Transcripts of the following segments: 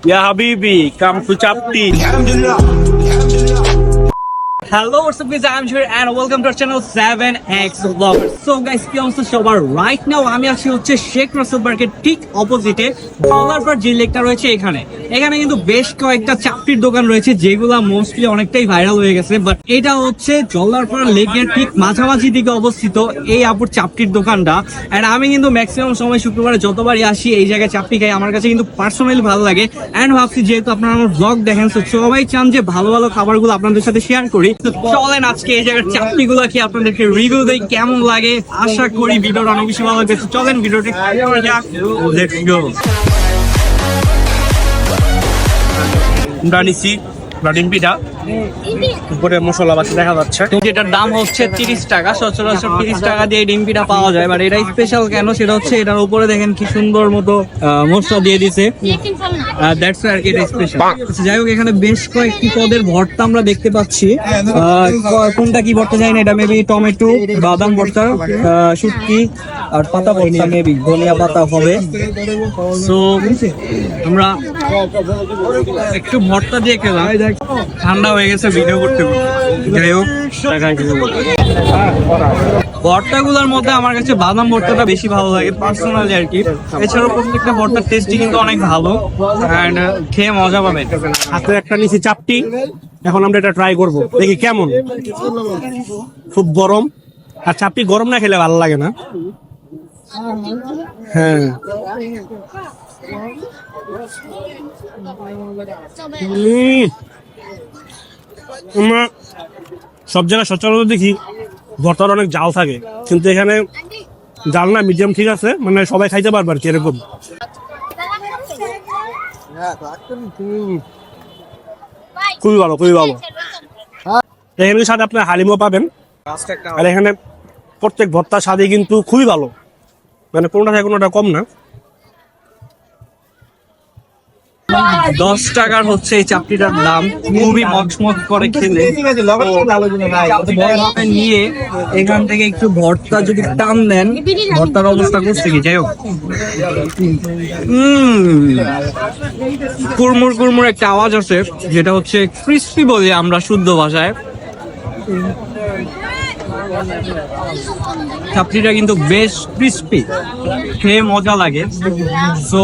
Ya Habibi, come to Chapti. Hello, what's up guys? I'm here and welcome to our channel 7X Vloggers. So guys, কি অবস্থা সবার? Right now আমি আছি হচ্ছে শেখ রাসেল পার্কের ঠিক অপোজিটে জল্লারপাড় যে লেকটা রয়েছে এখানে কিন্তু বেশ কয়েকটা চাপটির দোকান রয়েছে যেগুলো মোস্টলি অনেকটাই ভাইরাল হয়ে গেছে, বাট এটা হচ্ছে জল্লারপাড় লেকের ঠিক মাঝামাঝি দিকে অবস্থিত এই আপুর চাপটির দোকানটা। এন্ড আমি কিন্তু ম্যাক্সিমাম সময় শুক্রবারে যতবারই আসি এই জায়গায় চাপটি খাই, আমার কাছে কিন্তু পার্সোনালি ভালো লাগে। এন্ড ভাবছি যেহেতু আপনারা আমার ব্লগ দেখেন, তো সবাই চান যে ভালো ভালো খাবারগুলো আপনাদের সাথে শেয়ার করি। চলেন আজকে এই জায়গার চাপটি গুলো কি আপনাদেরকে রিভিউ দেই, কেমন লাগে। আশা করি ভিডিওটা অনেক বেশি ভালো লাগবে। চলেন ভিডিওটি লেটস গো। ডানিসি ডিম পিঠা উপরে মশলা বাসি দেখা যাচ্ছে, যেটার দাম হচ্ছে 30 টাকা। সচরাচর 30 টাকা দিয়ে ডিম পিঠা পাওয়া যায়, বাট এটা স্পেশাল কেন সেটা হচ্ছে এটার উপরে দেখেন কি সুন্দর মতো মশলা দিয়ে দিছে, দ্যাটস আর কি এটা স্পেশাল। যাই হোক, এখানে বেশ কয়েকটি পদের ভর্তা আমরা দেখতে পাচ্ছি। কোনটা কি ভর্তা জানি না, এটা মেবি টমেটো, বাদাম ভর্তা, শুটকি আর পাতা ভর্তা, মেবি ধনিয়া পাতা হবে। সো আমরা একটু ভর্তা দিয়ে খেলাম, ঠান্ডা হয়ে গেছে ভিডিও করতে। যাই হোক, ভর্তাগুলোর মধ্যে আমার কাছে বাদাম ভর্তাটা বেশি ভালো লাগে পার্সোনালি আর কি। এছাড়াও প্রত্যেকটা ভর্তার টেস্টই কিন্তু অনেক ভালো এন্ড খেয়ে মজা পাবেন। হাতে একটা নিচে চাপটি, এখন আমরা এটা ট্রাই করব, দেখি কেমন। খুব গরম, আর চাপটি গরম না খেলে ভালো লাগে না। হ্যাঁ, আমরা সব জায়গায় সচরাচর দেখি ভর্তার অনেক জাল থাকে, কিন্তু এখানে জাল না, মিডিয়াম ঠিক আছে, মানে সবাই খাইতে পারবে আর কি এরকম। খুবই ভালো, খুবই ভালো। এখানে সাথে আপনার হালিমও পাবেন, আর এখানে প্রত্যেক ভর্তার স্বাদই কিন্তু খুবই ভালো, মানে কোনোটা থেকে কোনোটা কম না। 10 টাকার হচ্ছে এই চাপটিটার দাম, খুবই মচমচ করে খেলে। নিয়ে এখান থেকে একটু ভর্তা যদি টান দেন, ভর্তার অবস্থা করছে কি। যাই হোক, কুরমুর কুরমুর একটা আওয়াজ আছে, যেটা হচ্ছে ক্রিস্পি বলি আমরা শুদ্ধ ভাষায়। চাপটিটা কিন্তু বেশ ক্রিস্পি, খেয়ে মজা লাগে। সো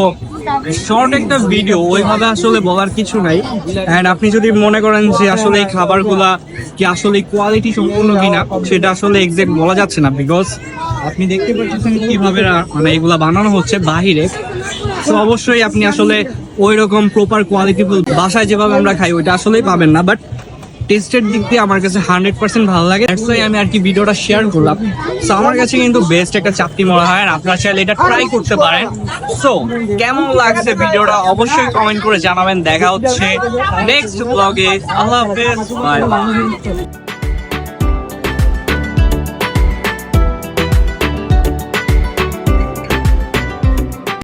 শর্ট একটা ভিডিও, ওইভাবে আসলে বলার কিছু নাই। এন্ড আপনি যদি মনে করেন যে আসলে এই খাবারগুলা কি আসলে কোয়ালিটি সম্পূর্ণ কিনা, সেটা আসলে এক্সাক্ট বলা যাচ্ছে না, বিকজ আপনি দেখতে পাচ্ছেন কিভাবে মানে এগুলা বানানো হচ্ছে বাহিরে। তো অবশ্যই আপনি আসলে ওই রকম প্রপার কোয়ালিটিফুল বাসায় যেভাবে আমরা খাই ওইটা আসলেই পাবেন না, বাট টেস্টের দিক দিয়ে আমার কাছে 100% ভালো লাগে। আমি আর কি ভিডিওটা শেয়ার করলাম। সো আমার কাছে কিন্তু বেস্ট একটা চাপটি মনে হয়, আর আপনারা চাইলে এটা ট্রাই করতে পারেন। সো কেমন লাগছে ভিডিওটা অবশ্যই কমেন্ট করে জানাবেন। দেখা হচ্ছে নেক্সট ব্লগে। আল্লাহ হাফেজ, বাই বাই।